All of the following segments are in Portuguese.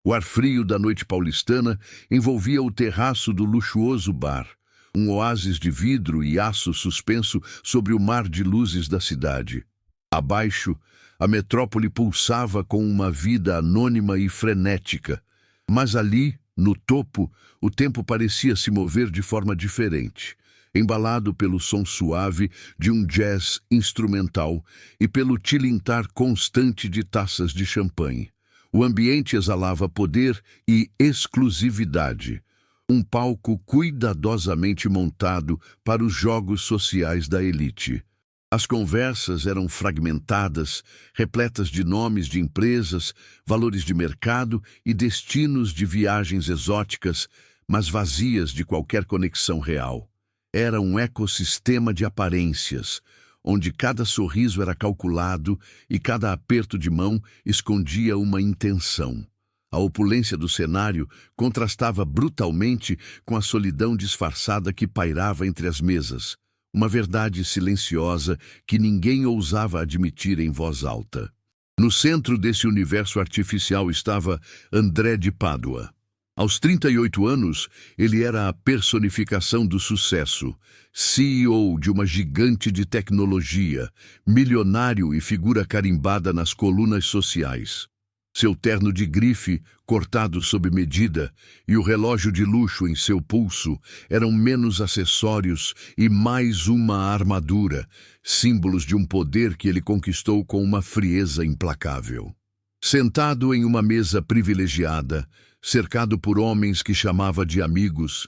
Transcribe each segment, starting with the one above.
O ar frio da noite paulistana envolvia o terraço do luxuoso bar, um oásis de vidro e aço suspenso sobre o mar de luzes da cidade. Abaixo, a metrópole pulsava com uma vida anônima e frenética, mas ali, no topo, o tempo parecia se mover de forma diferente, embalado pelo som suave de um jazz instrumental e pelo tilintar constante de taças de champanhe. O ambiente exalava poder e exclusividade, um palco cuidadosamente montado para os jogos sociais da elite. As conversas eram fragmentadas, repletas de nomes de empresas, valores de mercado e destinos de viagens exóticas, mas vazias de qualquer conexão real. Era um ecossistema de aparências, onde cada sorriso era calculado e cada aperto de mão escondia uma intenção. A opulência do cenário contrastava brutalmente com a solidão disfarçada que pairava entre as mesas, uma verdade silenciosa que ninguém ousava admitir em voz alta. No centro desse universo artificial estava André de Pádua. Aos 38 anos, ele era a personificação do sucesso, CEO de uma gigante de tecnologia, milionário e figura carimbada nas colunas sociais. Seu terno de grife, cortado sob medida, e o relógio de luxo em seu pulso eram menos acessórios e mais uma armadura, símbolos de um poder que ele conquistou com uma frieza implacável. Sentado em uma mesa privilegiada, cercado por homens que chamava de amigos,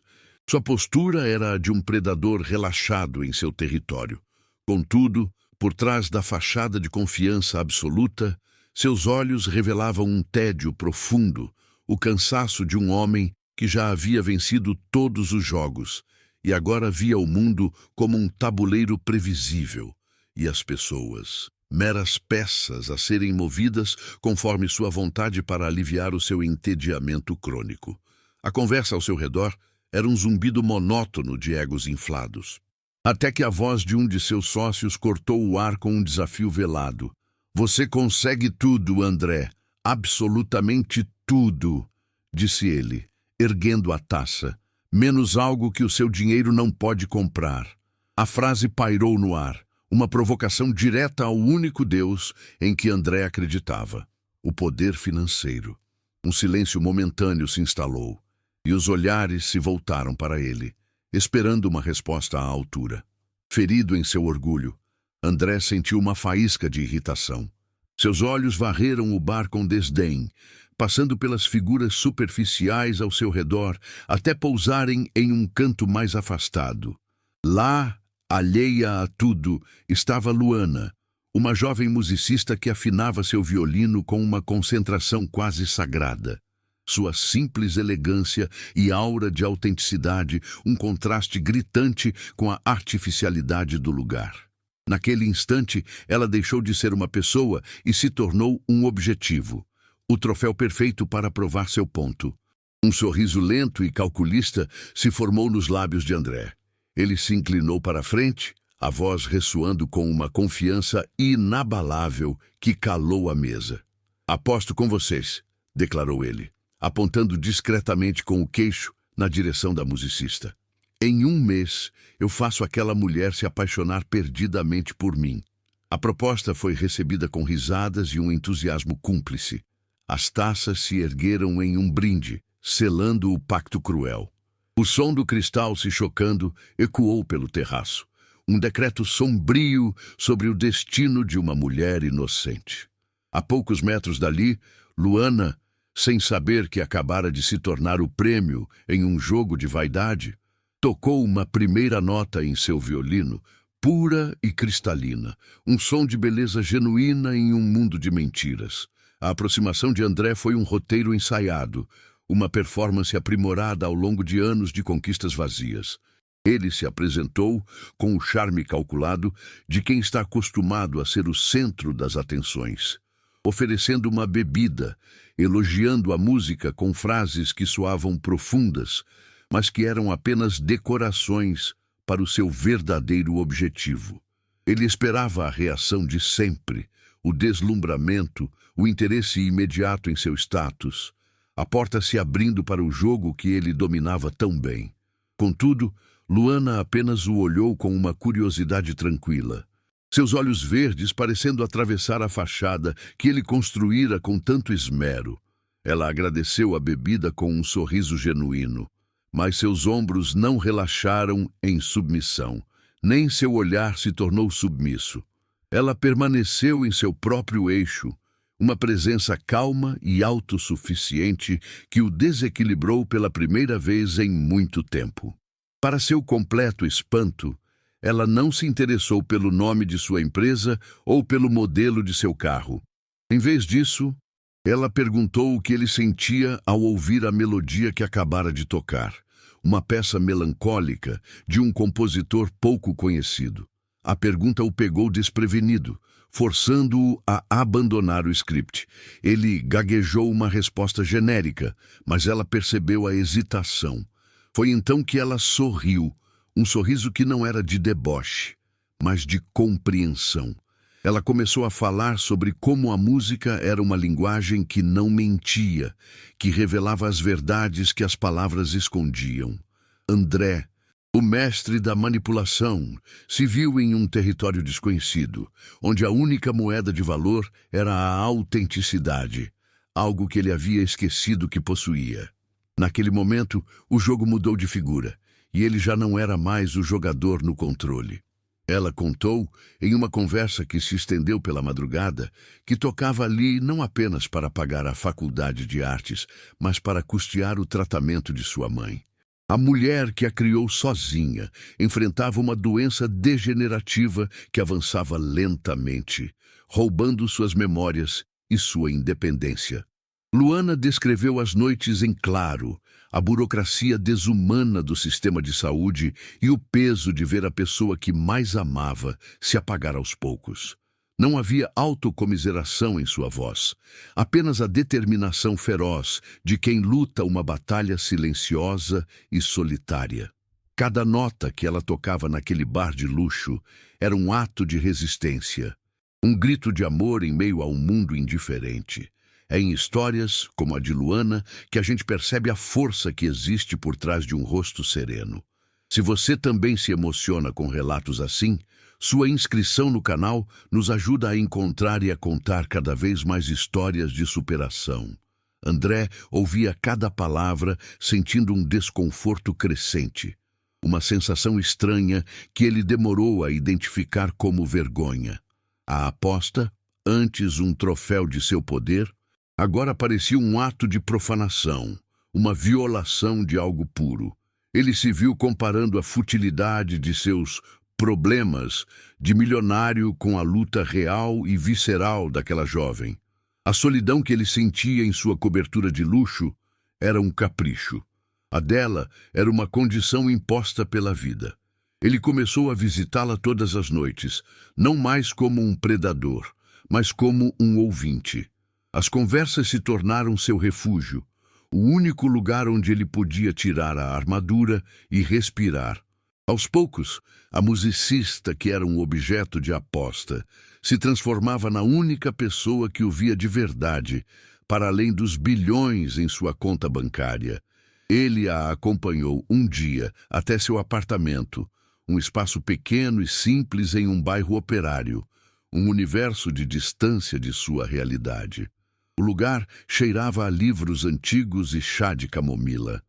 sua postura era a de um predador relaxado em seu território. Contudo, por trás da fachada de confiança absoluta, seus olhos revelavam um tédio profundo, o cansaço de um homem que já havia vencido todos os jogos e agora via o mundo como um tabuleiro previsível e as pessoas, meras peças a serem movidas conforme sua vontade para aliviar o seu entediamento crônico. A conversa ao seu redor era um zumbido monótono de egos inflados, até que a voz de um de seus sócios cortou o ar com um desafio velado. "Você consegue tudo, André, absolutamente tudo", disse ele, erguendo a taça, "menos algo que o seu dinheiro não pode comprar." A frase pairou no ar, uma provocação direta ao único Deus em que André acreditava, o poder financeiro. Um silêncio momentâneo se instalou, e os olhares se voltaram para ele, esperando uma resposta à altura. Ferido em seu orgulho, André sentiu uma faísca de irritação. Seus olhos varreram o bar com desdém, passando pelas figuras superficiais ao seu redor, até pousarem em um canto mais afastado. Lá, alheia a tudo, estava Luana, uma jovem musicista que afinava seu violino com uma concentração quase sagrada. Sua simples elegância e aura de autenticidade, um contraste gritante com a artificialidade do lugar. Naquele instante, ela deixou de ser uma pessoa e se tornou um objetivo, o troféu perfeito para provar seu ponto. Um sorriso lento e calculista se formou nos lábios de André. Ele se inclinou para a frente, a voz ressoando com uma confiança inabalável que calou a mesa. "Aposto com vocês", declarou ele, apontando discretamente com o queixo na direção da musicista. "Em um mês, eu faço aquela mulher se apaixonar perdidamente por mim." A proposta foi recebida com risadas e um entusiasmo cúmplice. As taças se ergueram em um brinde, selando o pacto cruel. O som do cristal se chocando ecoou pelo terraço, um decreto sombrio sobre o destino de uma mulher inocente. A poucos metros dali, Luana, sem saber que acabara de se tornar o prêmio em um jogo de vaidade, tocou uma primeira nota em seu violino, pura e cristalina, um som de beleza genuína em um mundo de mentiras. A aproximação de André foi um roteiro ensaiado, uma performance aprimorada ao longo de anos de conquistas vazias. Ele se apresentou com o charme calculado de quem está acostumado a ser o centro das atenções, oferecendo uma bebida, elogiando a música com frases que soavam profundas, mas que eram apenas decorações para o seu verdadeiro objetivo. Ele esperava a reação de sempre, o deslumbramento, o interesse imediato em seu status. a porta se abrindo para o jogo que ele dominava tão bem. Contudo, Luana apenas o olhou com uma curiosidade tranquila. Seus olhos verdes parecendo atravessar a fachada que ele construíra com tanto esmero. Ela agradeceu a bebida com um sorriso genuíno, mas seus ombros não relaxaram em submissão, nem seu olhar se tornou submisso. Ela permaneceu em seu próprio eixo, uma presença calma e autossuficiente que o desequilibrou pela primeira vez em muito tempo. Para seu completo espanto, ela não se interessou pelo nome de sua empresa ou pelo modelo de seu carro. Em vez disso, ela perguntou o que ele sentia ao ouvir a melodia que acabara de tocar, uma peça melancólica de um compositor pouco conhecido. A pergunta o pegou desprevenido, forçando-o a abandonar o script. Ele gaguejou uma resposta genérica, mas ela percebeu a hesitação. Foi então que ela sorriu, um sorriso que não era de deboche, mas de compreensão. Ela começou a falar sobre como a música era uma linguagem que não mentia, que revelava as verdades que as palavras escondiam. André, o mestre da manipulação, se viu em um território desconhecido, onde a única moeda de valor era a autenticidade, algo que ele havia esquecido que possuía. Naquele momento, o jogo mudou de figura, e ele já não era mais o jogador no controle. Ela contou, em uma conversa que se estendeu pela madrugada, que tocava ali não apenas para pagar a faculdade de artes, mas para custear o tratamento de sua mãe. A mulher que a criou sozinha enfrentava uma doença degenerativa que avançava lentamente, roubando suas memórias e sua independência. Luana descreveu as noites em claro, a burocracia desumana do sistema de saúde e o peso de ver a pessoa que mais amava se apagar aos poucos. Não havia autocomiseração em sua voz, apenas a determinação feroz de quem luta uma batalha silenciosa e solitária. Cada nota que ela tocava naquele bar de luxo era um ato de resistência, um grito de amor em meio a um mundo indiferente. É em histórias, como a de Luana, que a gente percebe a força que existe por trás de um rosto sereno. Se você também se emociona com relatos assim, sua inscrição no canal nos ajuda a encontrar e a contar cada vez mais histórias de superação. André ouvia cada palavra sentindo um desconforto crescente, uma sensação estranha que ele demorou a identificar como vergonha. A aposta, antes um troféu de seu poder, agora parecia um ato de profanação, uma violação de algo puro. Ele se viu comparando a futilidade de seus problemas de milionário com a luta real e visceral daquela jovem. A solidão que ele sentia em sua cobertura de luxo era um capricho. A dela era uma condição imposta pela vida. Ele começou a visitá-la todas as noites, não mais como um predador, mas como um ouvinte. As conversas se tornaram seu refúgio, o único lugar onde ele podia tirar a armadura e respirar. Aos poucos, a musicista, que era um objeto de aposta, se transformava na única pessoa que o via de verdade, para além dos bilhões em sua conta bancária. Ele a acompanhou um dia até seu apartamento, um espaço pequeno e simples em um bairro operário, um universo de distância de sua realidade. O lugar cheirava a livros antigos e chá de camomila.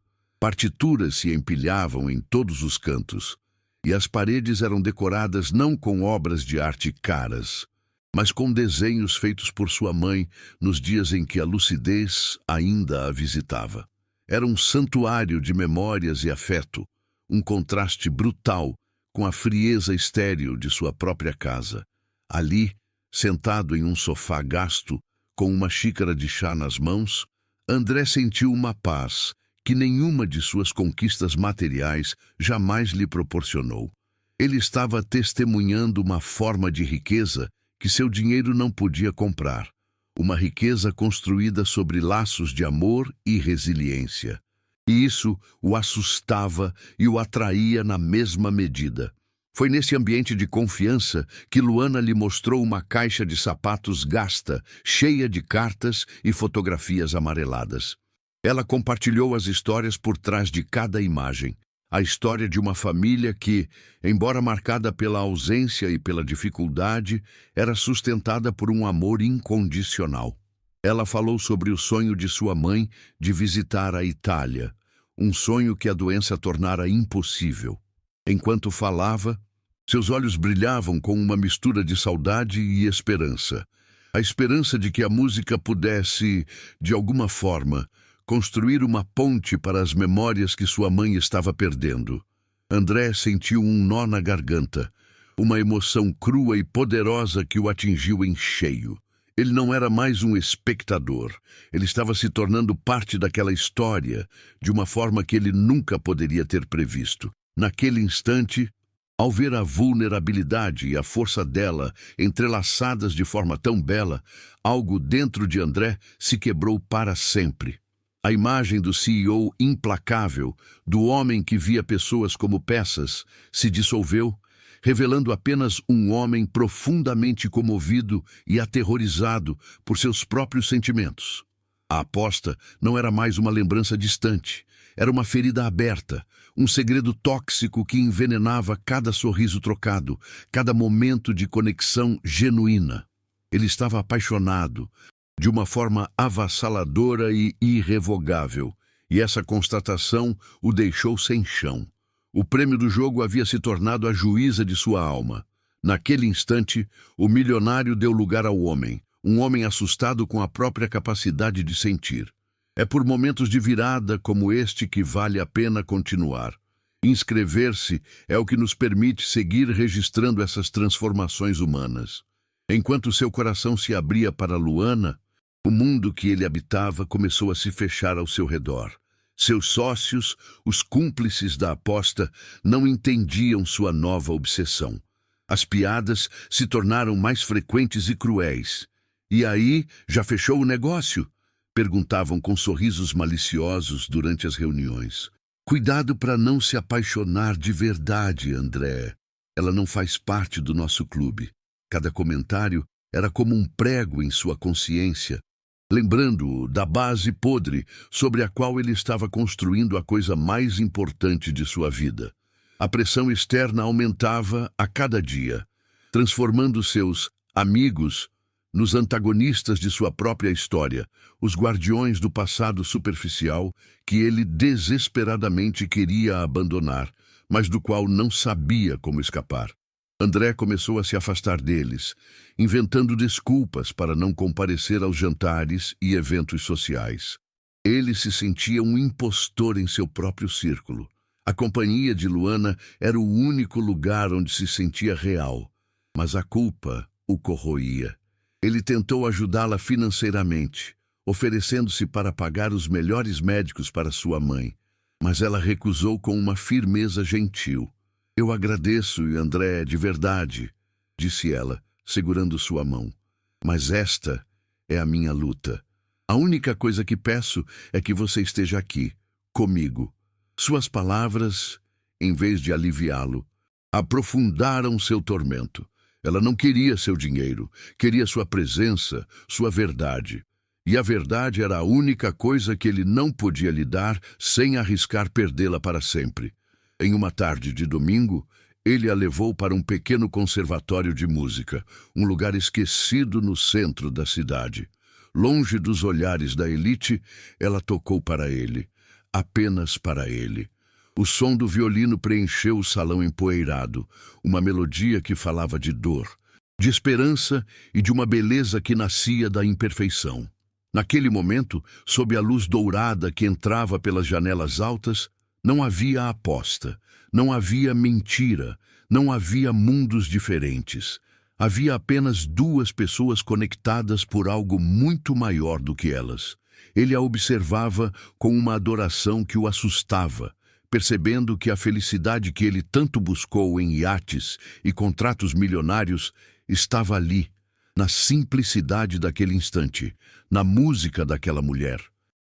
Partituras se empilhavam em todos os cantos, e as paredes eram decoradas não com obras de arte caras, mas com desenhos feitos por sua mãe nos dias em que a lucidez ainda a visitava. Era um santuário de memórias e afeto, um contraste brutal com a frieza estéril de sua própria casa. Ali, sentado em um sofá gasto, com uma xícara de chá nas mãos, André sentiu uma paz que nenhuma de suas conquistas materiais jamais lhe proporcionou. Ele estava testemunhando uma forma de riqueza que seu dinheiro não podia comprar, uma riqueza construída sobre laços de amor e resiliência. E isso o assustava e o atraía na mesma medida. Foi nesse ambiente de confiança que Luana lhe mostrou uma caixa de sapatos gasta, cheia de cartas e fotografias amareladas. Ela compartilhou as histórias por trás de cada imagem. A história de uma família que, embora marcada pela ausência e pela dificuldade, era sustentada por um amor incondicional. Ela falou sobre o sonho de sua mãe de visitar a Itália, um sonho que a doença tornara impossível. Enquanto falava, seus olhos brilhavam com uma mistura de saudade e esperança. A esperança de que a música pudesse, de alguma forma, construir uma ponte para as memórias que sua mãe estava perdendo. André sentiu um nó na garganta, uma emoção crua e poderosa que o atingiu em cheio. Ele não era mais um espectador. Ele estava se tornando parte daquela história, de uma forma que ele nunca poderia ter previsto. Naquele instante, ao ver a vulnerabilidade e a força dela entrelaçadas de forma tão bela, algo dentro de André se quebrou para sempre. A imagem do CEO implacável, do homem que via pessoas como peças, se dissolveu, revelando apenas um homem profundamente comovido e aterrorizado por seus próprios sentimentos. A aposta não era mais uma lembrança distante, era uma ferida aberta, um segredo tóxico que envenenava cada sorriso trocado, cada momento de conexão genuína. Ele estava apaixonado, de uma forma avassaladora e irrevogável, e essa constatação o deixou sem chão. O prêmio do jogo havia se tornado a juíza de sua alma. Naquele instante, o milionário deu lugar ao homem, um homem assustado com a própria capacidade de sentir. É por momentos de virada como este que vale a pena continuar. Inscrever-se é o que nos permite seguir registrando essas transformações humanas. Enquanto seu coração se abria para Luana, o mundo que ele habitava começou a se fechar ao seu redor. Seus sócios, os cúmplices da aposta, não entendiam sua nova obsessão. As piadas se tornaram mais frequentes e cruéis. "E aí, já fechou o negócio?" perguntavam com sorrisos maliciosos durante as reuniões. "Cuidado para não se apaixonar de verdade, André. Ela não faz parte do nosso clube." Cada comentário era como um prego em sua consciência, lembrando-o da base podre sobre a qual ele estava construindo a coisa mais importante de sua vida. A pressão externa aumentava a cada dia, transformando seus amigos nos antagonistas de sua própria história, os guardiões do passado superficial que ele desesperadamente queria abandonar, mas do qual não sabia como escapar. André começou a se afastar deles, inventando desculpas para não comparecer aos jantares e eventos sociais. Ele se sentia um impostor em seu próprio círculo. A companhia de Luana era o único lugar onde se sentia real, mas a culpa o corroía. Ele tentou ajudá-la financeiramente, oferecendo-se para pagar os melhores médicos para sua mãe, mas ela recusou com uma firmeza gentil. "Eu agradeço, André, de verdade", disse ela, segurando sua mão. "Mas esta é a minha luta. A única coisa que peço é que você esteja aqui, comigo." Suas palavras, em vez de aliviá-lo, aprofundaram seu tormento. Ela não queria seu dinheiro, queria sua presença, sua verdade. E a verdade era a única coisa que ele não podia lhe dar sem arriscar perdê-la para sempre. Em uma tarde de domingo, ele a levou para um pequeno conservatório de música, um lugar esquecido no centro da cidade. Longe dos olhares da elite, ela tocou para ele, apenas para ele. O som do violino preencheu o salão empoeirado, uma melodia que falava de dor, de esperança e de uma beleza que nascia da imperfeição. Naquele momento, sob a luz dourada que entrava pelas janelas altas, não havia aposta, não havia mentira, não havia mundos diferentes. Havia apenas duas pessoas conectadas por algo muito maior do que elas. Ele a observava com uma adoração que o assustava, percebendo que a felicidade que ele tanto buscou em iates e contratos milionários estava ali, na simplicidade daquele instante, na música daquela mulher.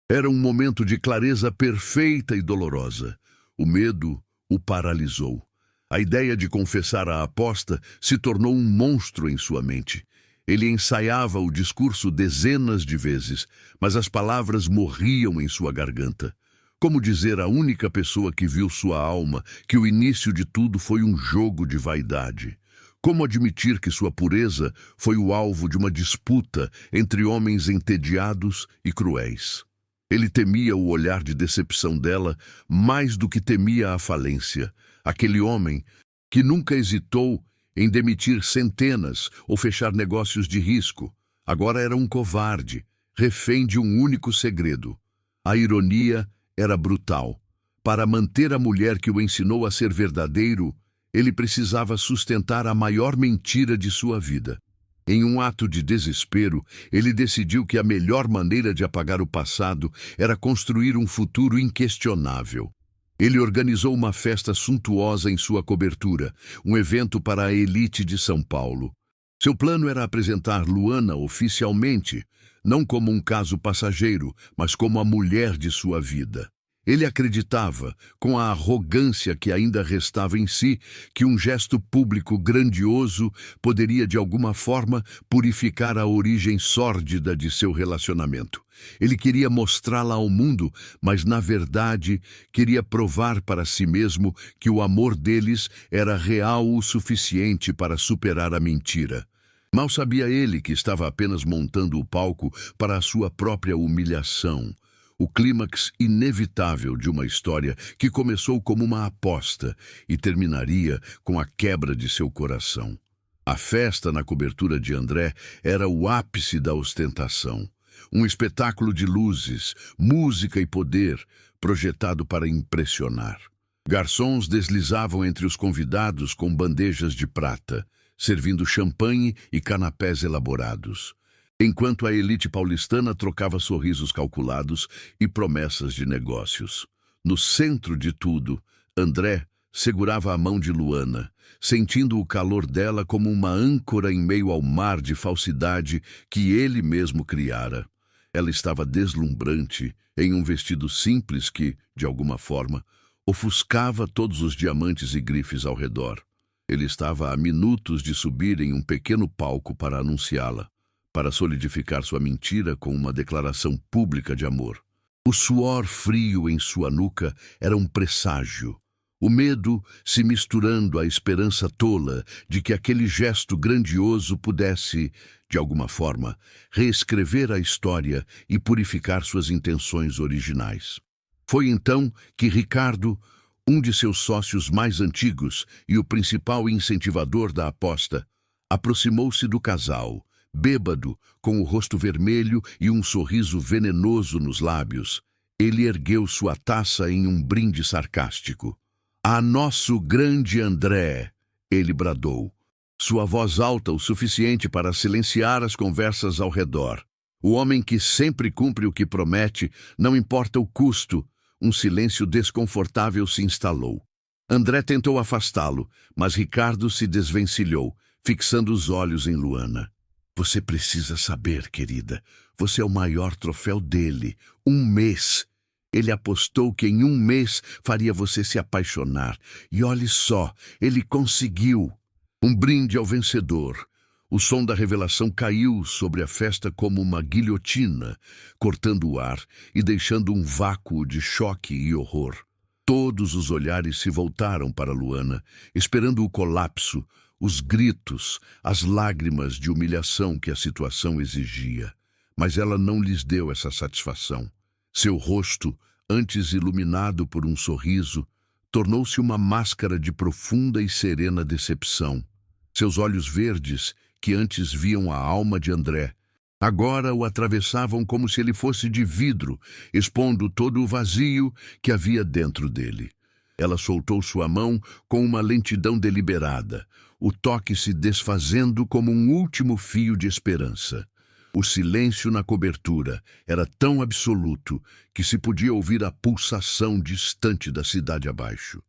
Era um momento de clareza perfeita e dolorosa. O medo o paralisou. A ideia de confessar a aposta se tornou um monstro em sua mente. Ele ensaiava o discurso dezenas de vezes, mas as palavras morriam em sua garganta. Como dizer à única pessoa que viu sua alma que o início de tudo foi um jogo de vaidade? Como admitir que sua pureza foi o alvo de uma disputa entre homens entediados e cruéis? Ele temia o olhar de decepção dela mais do que temia a falência. Aquele homem que nunca hesitou em demitir centenas ou fechar negócios de risco, agora era um covarde, refém de um único segredo. A ironia era brutal. Para manter a mulher que o ensinou a ser verdadeiro, ele precisava sustentar a maior mentira de sua vida. Em um ato de desespero, ele decidiu que a melhor maneira de apagar o passado era construir um futuro inquestionável. Ele organizou uma festa suntuosa em sua cobertura, um evento para a elite de São Paulo. Seu plano era apresentar Luana oficialmente, não como um caso passageiro, mas como a mulher de sua vida. Ele acreditava, com a arrogância que ainda restava em si, que um gesto público grandioso poderia de alguma forma purificar a origem sórdida de seu relacionamento. Ele queria mostrá-la ao mundo, mas na verdade queria provar para si mesmo que o amor deles era real o suficiente para superar a mentira. Mal sabia ele que estava apenas montando o palco para a sua própria humilhação. O clímax inevitável de uma história que começou como uma aposta e terminaria com a quebra de seu coração. A festa na cobertura de André era o ápice da ostentação. Um espetáculo de luzes, música e poder, projetado para impressionar. Garçons deslizavam entre os convidados com bandejas de prata, servindo champanhe e canapés elaborados, enquanto a elite paulistana trocava sorrisos calculados e promessas de negócios. No centro de tudo, André segurava a mão de Luana, sentindo o calor dela como uma âncora em meio ao mar de falsidade que ele mesmo criara. Ela estava deslumbrante, em um vestido simples que, de alguma forma, ofuscava todos os diamantes e grifes ao redor. Ele estava a minutos de subir em um pequeno palco para anunciá-la, para solidificar sua mentira com uma declaração pública de amor. O suor frio em sua nuca era um presságio, o medo se misturando à esperança tola de que aquele gesto grandioso pudesse, de alguma forma, reescrever a história e purificar suas intenções originais. Foi então que Ricardo, um de seus sócios mais antigos e o principal incentivador da aposta, aproximou-se do casal, bêbado, com o rosto vermelho e um sorriso venenoso nos lábios. Ele ergueu sua taça em um brinde sarcástico. "A nosso grande André!" ele bradou, sua voz alta o suficiente para silenciar as conversas ao redor. O homem que sempre cumpre o que promete, não importa o custo. Um silêncio desconfortável se instalou. André tentou afastá-lo, mas Ricardo se desvencilhou, fixando os olhos em Luana. "Você precisa saber, querida. Você é o maior troféu dele. 1 mês. Ele apostou que em 1 mês faria você se apaixonar. E olhe só, ele conseguiu." Um brinde ao vencedor. O som da revelação caiu sobre a festa como uma guilhotina, cortando o ar e deixando um vácuo de choque e horror. Todos os olhares se voltaram para Luana, esperando o colapso, os gritos, as lágrimas de humilhação que a situação exigia. Mas ela não lhes deu essa satisfação. Seu rosto, antes iluminado por um sorriso, tornou-se uma máscara de profunda e serena decepção. Seus olhos verdes, que antes viam a alma de André, agora o atravessavam como se ele fosse de vidro, expondo todo o vazio que havia dentro dele. Ela soltou sua mão com uma lentidão deliberada, o toque se desfazendo como um último fio de esperança. O silêncio na cobertura era tão absoluto que se podia ouvir a pulsação distante da cidade abaixo.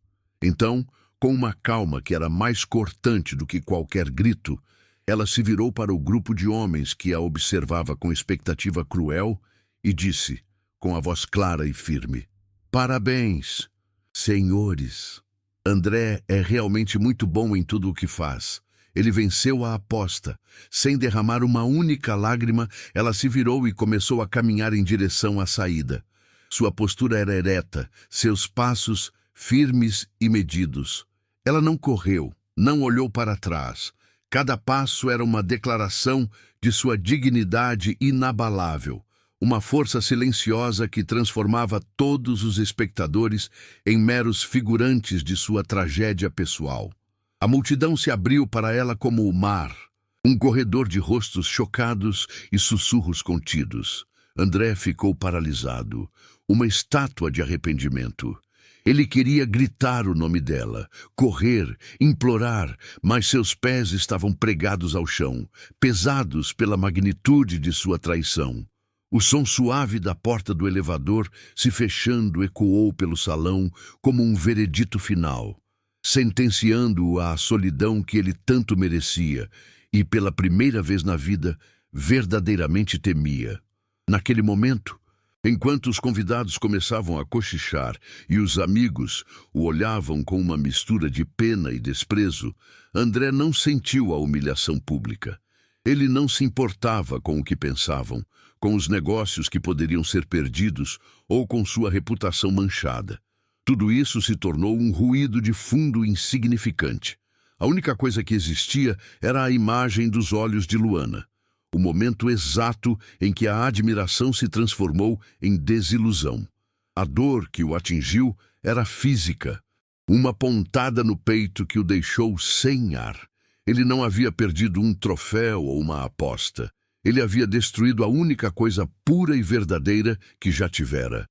Então, com uma calma que era mais cortante do que qualquer grito, ela se virou para o grupo de homens que a observava com expectativa cruel e disse, com a voz clara e firme: "Parabéns, senhores. André é realmente muito bom em tudo o que faz. Ele venceu a aposta. Sem derramar uma única lágrima, ela se virou e começou a caminhar em direção à saída. Sua postura era ereta, seus passos firmes e medidos. Ela não correu, não olhou para trás. Cada passo era uma declaração de sua dignidade inabalável, uma força silenciosa que transformava todos os espectadores em meros figurantes de sua tragédia pessoal. A multidão se abriu para ela como o mar, um corredor de rostos chocados e sussurros contidos. André ficou paralisado, uma estátua de arrependimento. Ele queria gritar o nome dela, correr, implorar, mas seus pés estavam pregados ao chão, pesados pela magnitude de sua traição. O som suave da porta do elevador se fechando ecoou pelo salão como um veredito final, sentenciando-o à solidão que ele tanto merecia e, pela primeira vez na vida, verdadeiramente temia. Naquele momento, enquanto os convidados começavam a cochichar e os amigos o olhavam com uma mistura de pena e desprezo, André não sentiu a humilhação pública. Ele não se importava com o que pensavam, com os negócios que poderiam ser perdidos ou com sua reputação manchada. Tudo isso se tornou um ruído de fundo insignificante. A única coisa que existia era a imagem dos olhos de Luana, o momento exato em que a admiração se transformou em desilusão. A dor que o atingiu era física, uma pontada no peito que o deixou sem ar. Ele não havia perdido um troféu ou uma aposta. Ele havia destruído a única coisa pura e verdadeira que já tivera.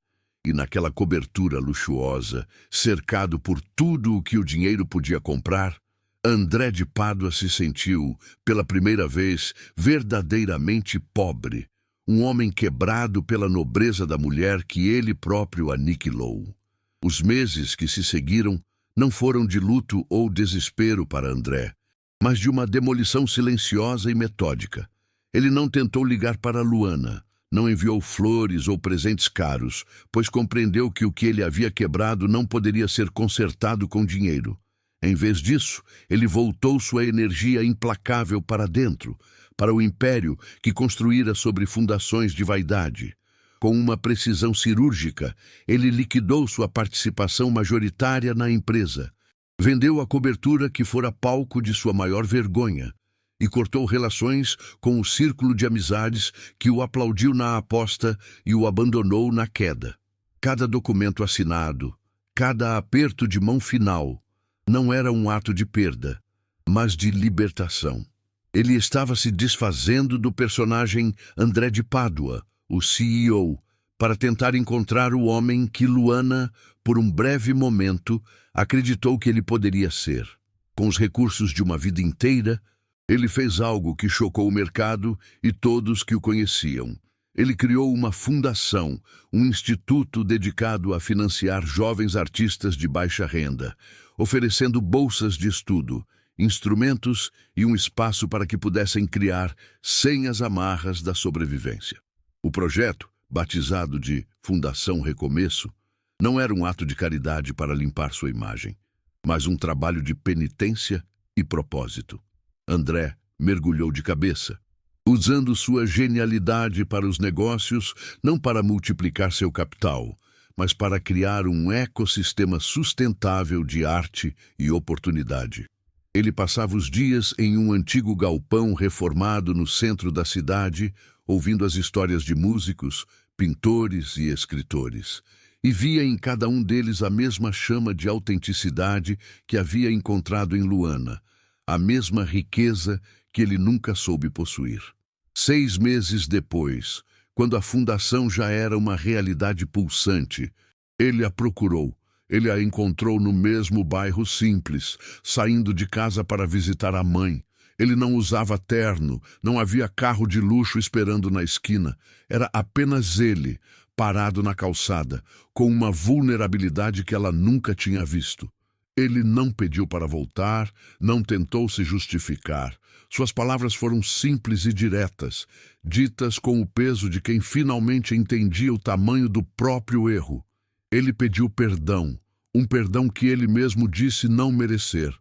E naquela cobertura luxuosa, cercado por tudo o que o dinheiro podia comprar, André de Pádua se sentiu, pela primeira vez, verdadeiramente pobre. Um homem quebrado pela nobreza da mulher que ele próprio aniquilou. Os meses que se seguiram não foram de luto ou desespero para André, mas de uma demolição silenciosa e metódica. Ele não tentou ligar para Luana, não enviou flores ou presentes caros, pois compreendeu que o que ele havia quebrado não poderia ser consertado com dinheiro. Em vez disso, ele voltou sua energia implacável para dentro, para o império que construíra sobre fundações de vaidade. Com uma precisão cirúrgica, ele liquidou sua participação majoritária na empresa, vendeu a cobertura que fora palco de sua maior vergonha e cortou relações com o círculo de amizades que o aplaudiu na aposta e o abandonou na queda. Cada documento assinado, cada aperto de mão final, não era um ato de perda, mas de libertação. Ele estava se desfazendo do personagem André de Pádua, o CEO, para tentar encontrar o homem que Luana, por um breve momento, acreditou que ele poderia ser. Com os recursos de uma vida inteira, ele fez algo que chocou o mercado e todos que o conheciam. Ele criou uma fundação, um instituto dedicado a financiar jovens artistas de baixa renda, oferecendo bolsas de estudo, instrumentos e um espaço para que pudessem criar sem as amarras da sobrevivência. O projeto, batizado de Fundação Recomeço, não era um ato de caridade para limpar sua imagem, mas um trabalho de penitência e propósito. André mergulhou de cabeça, usando sua genialidade para os negócios, não para multiplicar seu capital, mas para criar um ecossistema sustentável de arte e oportunidade. Ele passava os dias em um antigo galpão reformado no centro da cidade, ouvindo as histórias de músicos, pintores e escritores, e via em cada um deles a mesma chama de autenticidade que havia encontrado em Luana, a mesma riqueza que ele nunca soube possuir. 6 meses depois, quando a fundação já era uma realidade pulsante, ele a procurou. Ele a encontrou no mesmo bairro simples, saindo de casa para visitar a mãe. Ele não usava terno, não havia carro de luxo esperando na esquina. Era apenas ele, parado na calçada, com uma vulnerabilidade que ela nunca tinha visto. Ele não pediu para voltar, não tentou se justificar. Suas palavras foram simples e diretas, ditas com o peso de quem finalmente entendia o tamanho do próprio erro. Ele pediu perdão, um perdão que ele mesmo disse não merecer.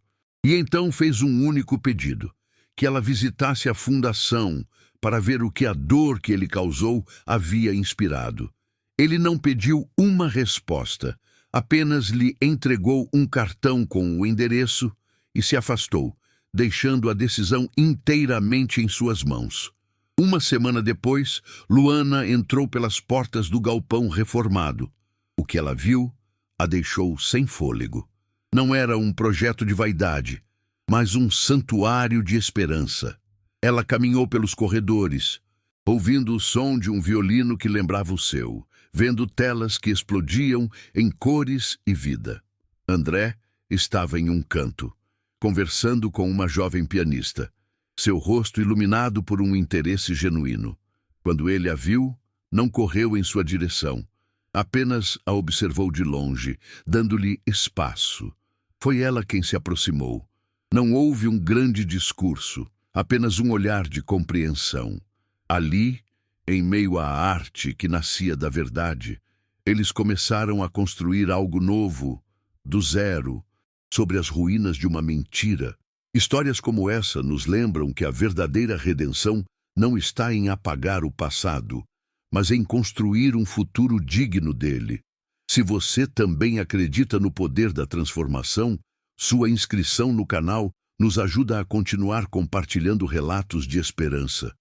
E então fez um único pedido: que ela visitasse a fundação para ver o que a dor que ele causou havia inspirado. Ele não pediu uma resposta, apenas lhe entregou um cartão com o endereço e se afastou, deixando a decisão inteiramente em suas mãos. Uma semana depois, Luana entrou pelas portas do galpão reformado. O que ela viu a deixou sem fôlego. Não era um projeto de vaidade, mas um santuário de esperança. Ela caminhou pelos corredores, ouvindo o som de um violino que lembrava o seu, vendo telas que explodiam em cores e vida. André estava em um canto, conversando com uma jovem pianista, seu rosto iluminado por um interesse genuíno. Quando ele a viu, não correu em sua direção, apenas a observou de longe, dando-lhe espaço. Foi ela quem se aproximou. Não houve um grande discurso, apenas um olhar de compreensão. Ali, em meio à arte que nascia da verdade, eles começaram a construir algo novo, do zero, sobre as ruínas de uma mentira. Histórias como essa nos lembram que a verdadeira redenção não está em apagar o passado, mas em construir um futuro digno dele. Se você também acredita no poder da transformação, sua inscrição no canal nos ajuda a continuar compartilhando relatos de esperança.